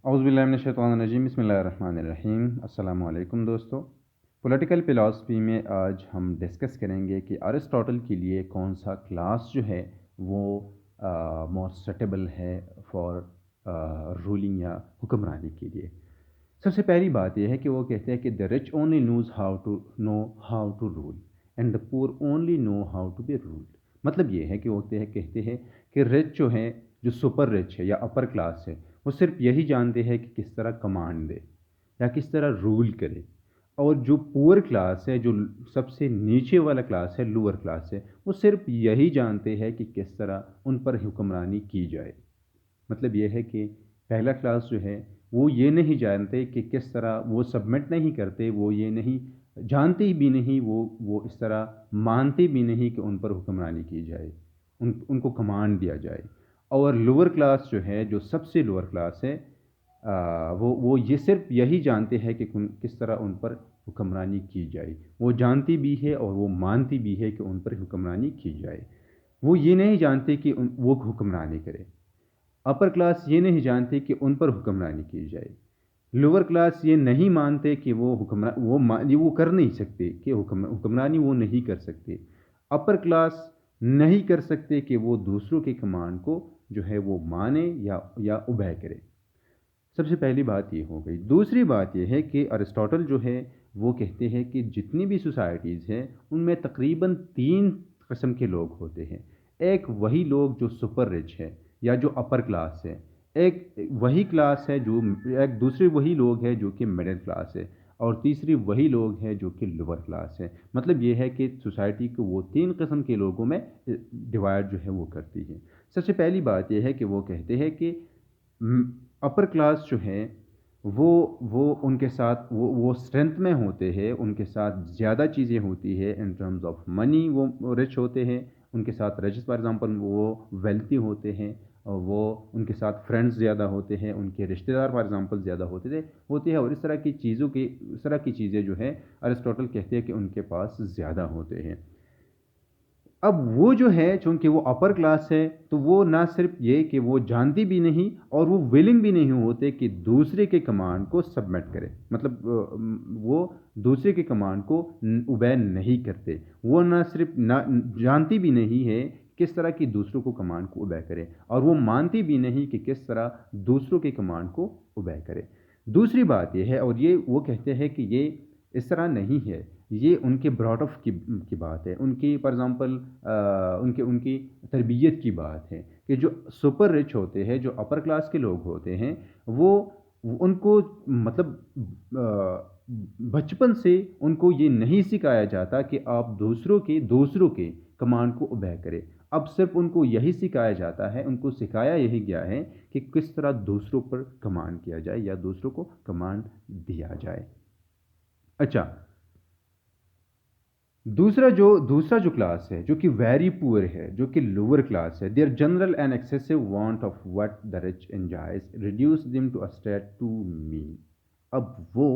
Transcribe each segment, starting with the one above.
اعوذ باللہ من الشیطان الرجیم، بسم اللہ الرحمن الرحیم۔ السلام علیکم دوستو۔ پولیٹیکل فلاسفی میں آج ہم ڈسکس کریں گے کہ ارسطاٹل کے لیے کون سا کلاس جو ہے وہ مور سٹیبل ہے فار رولنگ یا حکمرانی کے لیے۔ سب سے پہلی بات یہ ہے کہ وہ کہتے ہیں کہ the rich only how to rule and the poor only know how to be ruled. مطلب یہ ہے کہ وہ کہتے ہیں کہ رچ جو ہے، جو سپر رچ ہے یا اپر کلاس ہے، وہ صرف یہی جانتے ہیں کہ کس طرح کمانڈ دے یا کس طرح رول کرے، اور جو پور کلاس ہے، جو سب سے نیچے والا کلاس ہے، لوور کلاس ہے، وہ صرف یہی جانتے ہیں کہ کس طرح ان پر حکمرانی کی جائے۔ مطلب یہ ہے کہ پہلا کلاس جو ہے وہ یہ نہیں جانتے کہ کس طرح، وہ سبمٹ نہیں کرتے، وہ یہ نہیں جانتے بھی نہیں، وہ اس طرح مانتے بھی نہیں کہ ان پر حکمرانی کی جائے، ان کو کمانڈ دیا جائے۔ اور لوور کلاس جو ہے، جو سب سے لوور کلاس ہے، وہ یہ صرف یہی جانتے ہیں کہ کس طرح ان پر حکمرانی کی جائے۔ وہ جانتی بھی ہے اور وہ مانتی بھی ہے کہ ان پر حکمرانی کی جائے۔ وہ یہ نہیں جانتے کہ وہ حکمرانی کرے۔ اپر کلاس یہ نہیں جانتے کہ ان پر حکمرانی کی جائے۔ لوور کلاس یہ نہیں مانتے کہ وہ کر نہیں سکتے، کہ حکمرانی وہ نہیں کر سکتے۔ اپر کلاس نہیں کر سکتے کہ وہ دوسروں کے کمانڈ کو جو ہے وہ مانے یا اوبے کرے۔ سب سے پہلی بات یہ ہو گئی۔ دوسری بات یہ ہے کہ ارسطاٹل جو ہے وہ کہتے ہیں کہ جتنی بھی سوسائٹیز ہیں ان میں تقریباً 3 قسم کے لوگ ہوتے ہیں۔ ایک وہی لوگ جو سپر رچ ہے یا جو اپر کلاس ہے، ایک وہی کلاس ہے ایک دوسرے وہی لوگ ہے جو کہ مڈل کلاس ہے، اور تیسری وہی لوگ ہے جو کہ لوور کلاس ہے۔ مطلب یہ ہے کہ سوسائٹی کو وہ 3 قسم کے لوگوں میں ڈیوائڈ جو ہے وہ کرتی ہے۔ سب سے پہلی بات یہ ہے کہ وہ کہتے ہیں کہ اپر کلاس جو ہے وہ ان کے ساتھ وہ اسٹرینتھ میں ہوتے ہیں، ان کے ساتھ زیادہ چیزیں ہوتی ہے ان ٹرمز آف منی، وہ رچ ہوتے ہیں، ان کے ساتھ رچ فار ایگزامپل وہ ویلتھی ہوتے ہیں، اور وہ ان کے ساتھ فرینڈز زیادہ ہوتے ہیں، ان کے رشتہ دار فار ایگزامپل زیادہ ہوتے ہیں، اور اس طرح کی چیزیں جو ہے ارسطاٹل کہتے ہیں کہ ان کے پاس زیادہ ہوتے ہیں۔ اب وہ جو ہے چونکہ وہ اپر کلاس ہے، تو وہ نہ صرف یہ کہ وہ جانتی بھی نہیں اور وہ ویلنگ بھی نہیں ہوتے کہ دوسرے کے کمانڈ کو سبمٹ کرے۔ مطلب وہ دوسرے کے کمانڈ کو اوبے نہیں کرتے۔ وہ نہ صرف جانتی بھی نہیں ہے کس طرح کی دوسروں کو کمانڈ کو اوبے کرے، اور وہ مانتی بھی نہیں کہ کس طرح دوسروں کے کمانڈ کو اوبے کرے۔ دوسری بات یہ ہے، اور یہ وہ کہتے ہیں کہ یہ اس طرح نہیں ہے، یہ ان کے براٹ آف کی بات ہے، ان کی فار ایگزامپل ان کی تربیت کی بات ہے، کہ جو سپر رچ ہوتے ہیں، جو اپر کلاس کے لوگ ہوتے ہیں، وہ ان کو مطلب بچپن سے ان کو یہ نہیں سکھایا جاتا کہ آپ دوسروں کے کمانڈ کو اوبے کرے۔ اب صرف ان کو یہی سکھایا جاتا ہے، ان کو سکھایا یہی گیا ہے کہ کس طرح دوسروں پر کمانڈ کیا جائے یا دوسروں کو کمانڈ دیا جائے۔ اچھا، دوسرا جو کلاس ہے، جو کہ ویری پور ہے، جو کہ لوور کلاس ہے، their general and excessive want of what the rich enjoys reduce them to state too mean. اب وہ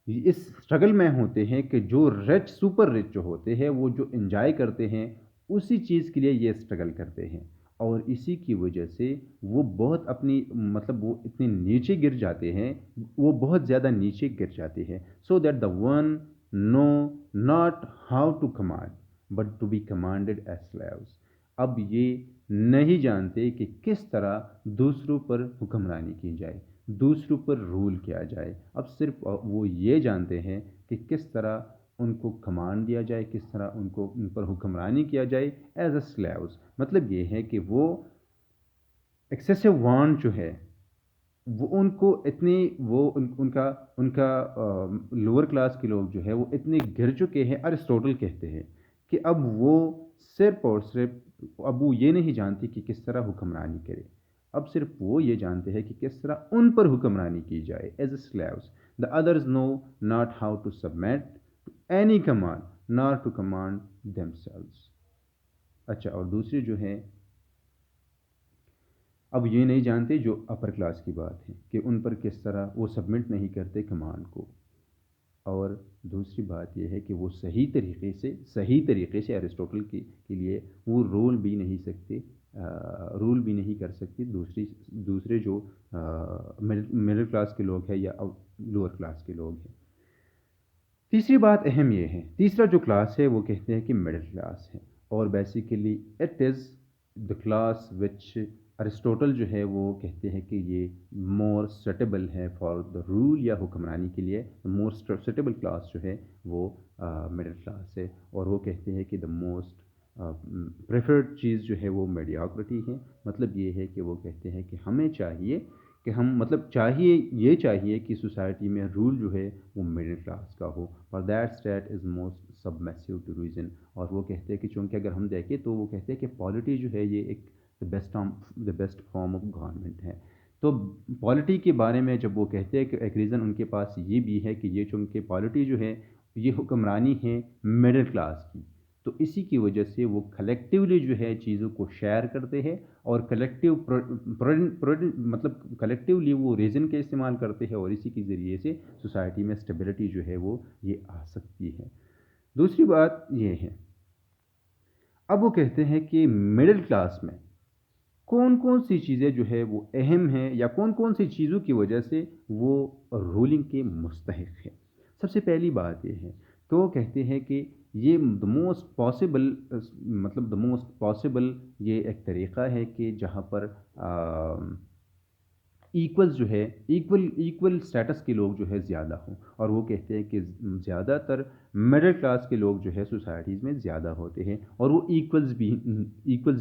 اس اسٹرگل میں ہوتے ہیں کہ جو رچ سپر رچ جو ہوتے ہیں، وہ جو انجوائے کرتے ہیں اسی چیز کے لیے یہ اسٹرگل کرتے ہیں، اور اسی کی وجہ سے وہ بہت مطلب وہ اتنے نیچے گر جاتے ہیں، وہ بہت زیادہ نیچے گر جاتے ہیں۔ So that the one know not how to command but to be commanded as slaves. اب یہ نہیں جانتے کہ کس طرح دوسروں پر حکمرانی کی جائے، دوسروں پر رول کیا جائے۔ اب صرف وہ یہ جانتے ہیں کہ کس طرح ان کو کمانڈ دیا جائے، کس طرح ان پر حکمرانی کیا جائے ایز اے سلیوز۔ مطلب یہ ہے کہ وہ ایکسیسو وانٹ جو ہے وہ ان کو اتنی ان کا لوور کلاس کے لوگ جو ہے وہ اتنے گر چکے ہیں، ارسطاٹل کہتے ہیں کہ اب وہ صرف اور صرف اب وہ یہ نہیں جانتی کہ کس طرح حکمرانی کرے۔ اب صرف وہ یہ جانتے ہیں کہ کس طرح ان پر حکمرانی کی جائے as a slaves. The others know not how to submit to any command nor to command them slaves. اچھا، اور دوسری جو ہے، اب یہ نہیں جانتے جو اپر کلاس کی بات ہے کہ ان پر کس طرح وہ سبمٹ نہیں کرتے کمانڈ کو، اور دوسری بات یہ ہے کہ وہ صحیح طریقے سے ارسطاٹل کے لیے وہ رول بھی نہیں سکتے رول بھی نہیں کر سکتی دوسرے جو مڈل کلاس کے لوگ ہیں یا لوور کلاس کے لوگ ہیں۔ تیسری بات اہم یہ ہے، تیسرا جو کلاس ہے وہ کہتے ہیں کہ مڈل کلاس ہے، اور basically it is the class which Aristotle جو ہے وہ کہتے ہیں کہ یہ مور سوٹیبل ہے فار دا رول یا حکمرانی کے لیے۔ مور سوٹیبل کلاس جو ہے وہ مڈل کلاس ہے، اور وہ کہتے ہیں کہ دا موسٹ پریفرڈ چیز جو ہے وہ میڈیاکریٹی ہے۔ مطلب یہ ہے کہ وہ کہتے ہیں کہ ہمیں چاہیے کہ چاہیے کہ سوسائٹی میں رول جو ہے وہ مڈل کلاس کا ہو، اور that state is most submissive to reason. اور وہ کہتے ہیں کہ چونکہ اگر ہم دیکھیں تو وہ کہتے ہیں کہ پالیٹی جو ہے یہ ایک دا بیسٹ فارم آف گورنمنٹ ہے۔ تو پالیٹی کے بارے میں جب وہ کہتے ہیں کہ ایک ریزن ان کے پاس یہ بھی ہے کہ یہ چونکہ پالیٹی جو ہے یہ حکمرانی ہے مڈل کلاس کی، تو اسی کی وجہ سے وہ کلیکٹیولی جو ہے چیزوں کو شیئر کرتے ہیں، اور مطلب کلیکٹیولی وہ ریزن کے استعمال کرتے ہیں، اور اسی کے ذریعے سے سوسائٹی میں اسٹیبلٹی جو ہے وہ یہ آ سکتی ہے۔ دوسری بات یہ ہے، اب وہ کہتے ہیں کہ مڈل کلاس میں کون کون سی چیزیں جو ہے وہ اہم ہیں، یا کون کون سی چیزوں کی وجہ سے وہ رولنگ کے مستحق ہے۔ سب سے پہلی بات یہ ہے کہ وہ کہتے ہیں کہ یہ دا موسٹ پاسبل یہ ایک طریقہ ہے کہ جہاں پر ایکولز جو ہے ایکول سٹیٹس کے لوگ جو ہے زیادہ ہوں، اور وہ کہتے ہیں کہ زیادہ تر مڈل کلاس کے لوگ جو ہے سوسائٹیز میں زیادہ ہوتے ہیں، اور وہ ایکولز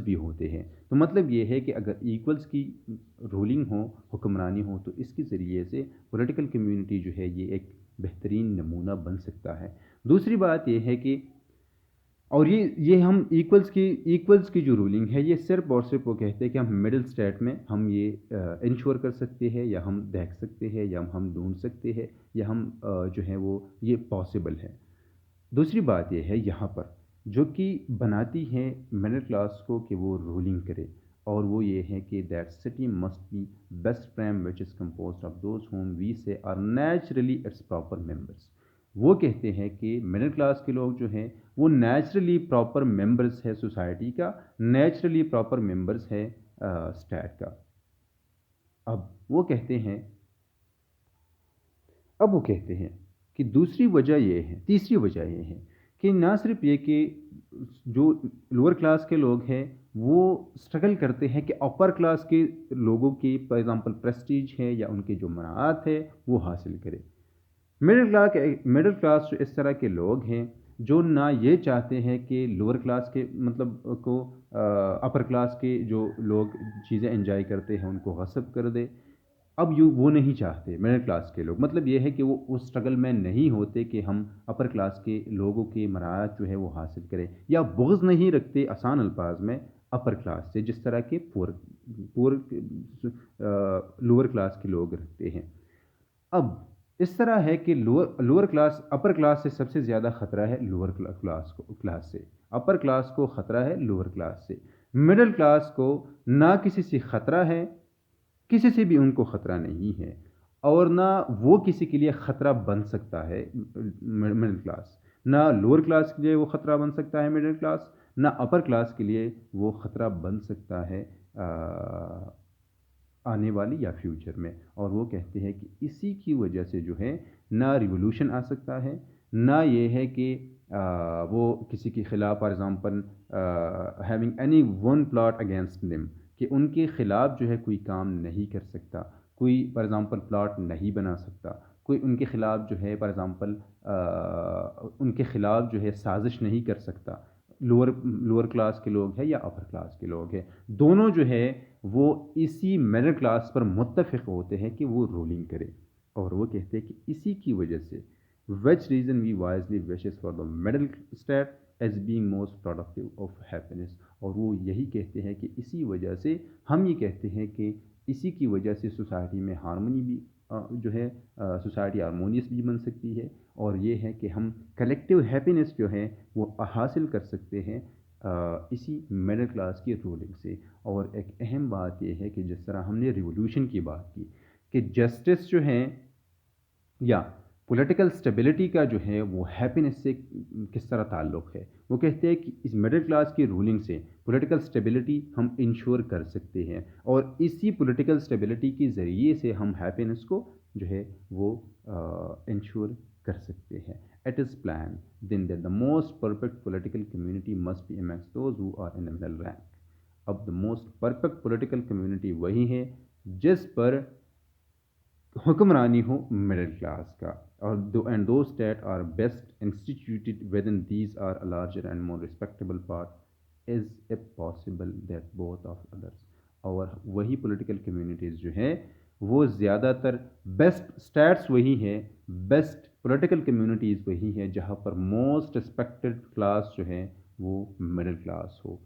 بھی ہوتے ہیں۔ تو مطلب یہ ہے کہ اگر ایکولز کی رولنگ ہو، حکمرانی ہو، تو اس کے ذریعے سے پولیٹیکل کمیونٹی جو ہے یہ ایک بہترین نمونہ بن سکتا ہے۔ دوسری بات یہ ہے کہ اور یہ ہم ایکولز کی جو رولنگ ہے یہ صرف اور صرف وہ کہتے ہیں کہ ہم مڈل اسٹیٹ میں ہم یہ انشور کر سکتے ہیں، یا ہم دیکھ سکتے ہیں، یا ہم ڈھونڈ سکتے ہیں، یا ہم جو ہے وہ یہ پاسبل ہے۔ دوسری بات یہ ہے یہاں پر جو کہ بناتی ہے مڈل کلاس کو کہ وہ رولنگ کرے، اور وہ یہ ہے کہ that city must be best framed which is composed of those whom we say are naturally its proper members. وہ کہتے ہیں کہ مڈل کلاس کے لوگ جو ہیں وہ نیچرلی پراپر ممبرس ہے سوسائٹی کا، نیچرلی پراپر ممبرس ہے اسٹیٹ کا۔ اب وہ کہتے ہیں کہ تیسری وجہ یہ ہے کہ نہ صرف یہ کہ جو لوور کلاس کے لوگ ہیں وہ اسٹرگل کرتے ہیں کہ اپر کلاس کے لوگوں کی فار ایگزامپل پریسٹیج ہے یا ان کی جو مناعات ہے وہ حاصل کرے۔ مڈل کلاس جو اس طرح کے لوگ ہیں جو نہ یہ چاہتے ہیں کہ لوور کلاس کے اپر کلاس کے جو لوگ چیزیں انجوائے کرتے ہیں ان کو غصب کر دے۔ اب وہ نہیں چاہتے مڈل کلاس کے لوگ، مطلب یہ ہے کہ وہ اس اسٹرگل میں نہیں ہوتے کہ ہم اپر کلاس کے لوگوں کی مراعات جو ہے وہ حاصل کریں، یا بغض نہیں رکھتے آسان الفاظ میں اپر کلاس سے جس طرح کے لوور کلاس کے لوگ رکھتے ہیں۔ اب اس طرح ہے کہ لوور کلاس اپر کلاس سے سب سے زیادہ خطرہ ہے لوور کلاس سے، اپر کلاس کو خطرہ ہے لوور کلاس سے، مڈل کلاس کو نہ کسی سے خطرہ ہے، کسی سے بھی ان کو خطرہ نہیں ہے، اور نہ وہ کسی کے لیے خطرہ بن سکتا ہے مڈل کلاس، نہ لوور کلاس کے لیے وہ خطرہ بن سکتا ہے مڈل کلاس، نہ اپر کلاس کے لیے وہ خطرہ بن سکتا ہے آنے والی یا فیوچر میں۔ اور وہ کہتے ہیں کہ اسی کی وجہ سے جو ہے نہ ریولوشن آ سکتا ہے، نہ یہ ہے کہ وہ کسی کے خلاف for example having any one plot against them, کہ ان کے خلاف جو ہے کوئی کام نہیں کر سکتا، کوئی فار ایگزامپل پلاٹ نہیں بنا سکتا، کوئی ان کے خلاف جو ہے فار ایگزامپل ان کے خلاف جو ہے سازش نہیں کر سکتا۔ لوور کلاس کے لوگ ہیں یا اپر کلاس کے لوگ ہیں، دونوں جو ہے وہ اسی مڈل کلاس پر متفق ہوتے ہیں کہ وہ رولنگ کرے، اور وہ کہتے ہیں کہ اسی کی وجہ سے which reason we wisely wishes for the middle state as being most productive of happiness۔ اور وہ یہی کہتے ہیں کہ اسی وجہ سے ہم یہ کہتے ہیں کہ اسی کی وجہ سے سوسائٹی میں ہارمونی بھی جو ہے سوسائٹی ہارمونیس بھی بن سکتی ہے، اور یہ ہے کہ ہم کلیکٹیو ہیپینس جو ہے وہ حاصل کر سکتے ہیں اسی مڈل کلاس کی رولنگ سے۔ اور ایک اہم بات یہ ہے کہ جس طرح ہم نے ریولوشن کی بات کی کہ جسٹس جو ہیں یا پولیٹیکل اسٹیبلٹی کا جو ہے وہ ہیپینس سے کس طرح تعلق ہے. وہ کہتے ہیں کہ اس مڈل کلاس کی رولنگ سے پولیٹیکل اسٹیبلٹی ہم انشور کر سکتے ہیں، اور اسی پولیٹیکل اسٹیبلٹی کے ذریعے سے ہم ہیپینس کو جو ہے وہ انشور کر سکتے ہیں. It is planned then that the most perfect political community must be amongst those who are in the middle rank. اب the most perfect political community وہی ہے جس پر حکمرانی ہو مڈل کلاس کا، اور and those that are best instituted within these are a larger and more respectable part is it possible that both of others. اور وہی political communities جو ہیں وہ زیادہ تر بیسٹ اسٹیٹس وہی ہے، بیسٹ پولیٹیکل کمیونٹیز وہی ہے جہاں پر موسٹ ریسپیکٹڈ کلاس جو ہے وہ مڈل کلاس ہو.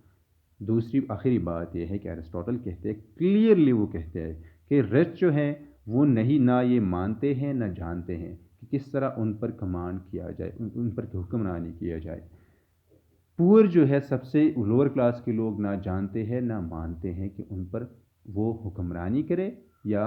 دوسری آخری بات یہ ہے کہ ایرسٹوٹل کہتے ہیں کلیئرلی، وہ کہتے ہیں کہ رچ جو ہیں وہ نہیں نہ یہ مانتے ہیں نہ جانتے ہیں کہ کس طرح ان پر کمانڈ کیا جائے، ان پر حکمرانی کیا جائے. پور جو ہے سب سے لوور کلاس کے لوگ نہ جانتے ہیں نہ مانتے ہیں کہ ان پر وہ حکمرانی کرے، یا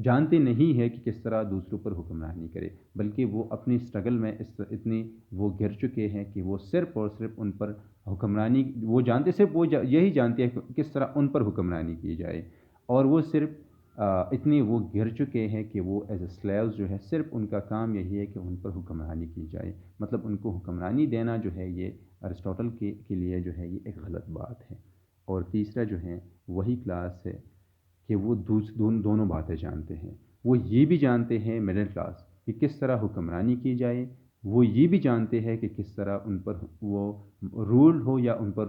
جانتے نہیں ہے کہ کس طرح دوسروں پر حکمرانی کرے، بلکہ وہ اپنی اسٹرگل میں اتنی وہ گر چکے ہیں کہ وہ صرف اور صرف ان پر حکمرانی وہ جانتے، صرف وہ یہی جانتے ہیں کہ کس طرح ان پر حکمرانی کی جائے، اور وہ صرف اتنے وہ گر چکے ہیں کہ وہ ایز اے سلیوز جو ہے صرف ان کا کام یہی ہے کہ ان پر حکمرانی کی جائے. مطلب ان کو حکمرانی دینا جو ہے یہ ایرسٹوٹل کے لیے جو ہے یہ ایک غلط بات ہے. اور تیسرا جو ہے وہی کلاس ہے کہ وہ دونوں باتیں جانتے ہیں. وہ یہ بھی جانتے ہیں مڈل کلاس کہ کس طرح حکمرانی کی جائے، وہ یہ بھی جانتے ہیں کہ کس طرح ان پر وہ رولڈ ہو یا ان پر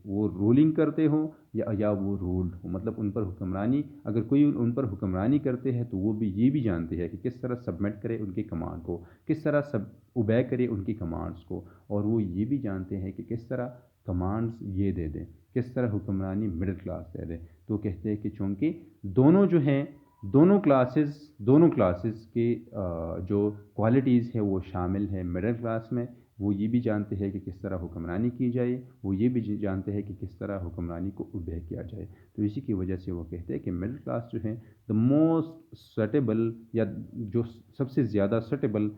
وہ رولنگ کرتے ہوں یا وہ رولڈ ہو. مطلب ان پر حکمرانی، اگر کوئی ان پر حکمرانی کرتے ہیں تو وہ بھی یہ بھی جانتے ہیں کہ کس طرح سبمٹ کرے ان کی کمانڈ کو، کس طرح اوبے کرے ان کی کمانڈس کو، اور وہ یہ بھی جانتے ہیں کہ کس طرح کمانڈس یہ دے دیں، کس طرح حکمرانی مڈل کلاس دے دے. تو کہتے ہیں کہ چونکہ دونوں جو ہیں دونوں کلاسز کے جو کوالٹیز ہیں وہ شامل ہیں مڈل کلاس میں. وہ یہ بھی جانتے ہیں کہ کس طرح حکمرانی کی جائے، وہ یہ بھی جانتے ہیں کہ کس طرح حکمرانی کو اوبے کیا جائے. تو اسی کی وجہ سے وہ کہتے ہیں کہ مڈل کلاس جو ہے دا موسٹ سوٹیبل، یا جو سب سے زیادہ سوٹیبل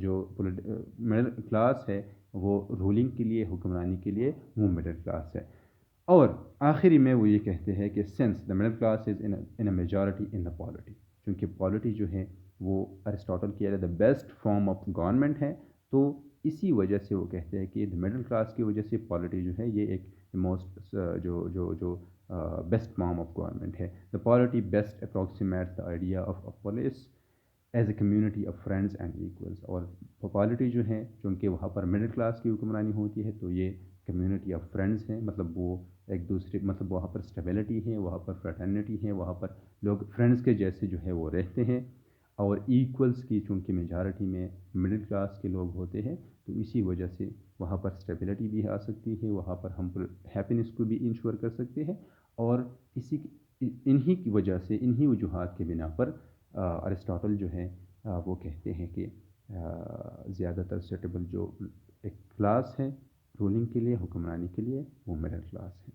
جو مڈل کلاس ہے وہ رولنگ کے لیے، حکمرانی کے لیے وہ مڈل کلاس ہے. اور آخری میں وہ یہ کہتے ہیں کہ since the middle class is in a majority in the polity, کیونکہ پالیٹی جو ہے وہ ایرسٹوٹل کی the best form of government ہے. تو اسی وجہ سے وہ کہتے ہیں کہ مڈل کلاس کی وجہ سے پالیٹی جو ہے یہ ایک موسٹ جو بیسٹ فارم آف گورنمنٹ ہے. The polity best approximate the idea of polis as a community of friends and equals. اور پالیٹی جو ہے چونکہ وہاں پر مڈل کلاس کی حکمرانی ہوتی ہے تو یہ کمیونٹی آف فرینڈز ہیں. مطلب وہ ایک دوسرے، مطلب وہاں پر اسٹیبلٹی ہے، وہاں پر فریٹرنیٹی ہے، وہاں پر لوگ فرینڈز کے جیسے جو ہے وہ رہتے ہیں. اور ایکولس کی چونکہ میجارٹی میں مڈل کلاس کے لوگ ہوتے ہیں تو اسی وجہ سے وہاں پر اسٹیبلٹی بھی آ سکتی ہے، وہاں پر ہم ہیپینس کو بھی انشور کر سکتے ہیں. اور انہی کی وجہ سے، انہی وجوہات کے بنا پر ایرسٹوٹل جو ہے وہ کہتے ہیں کہ زیادہ تر سوٹیبل جو ایک کلاس ہے رولنگ کے لیے، حکمرانی کے لیے، وہ مڈل کلاس ہے.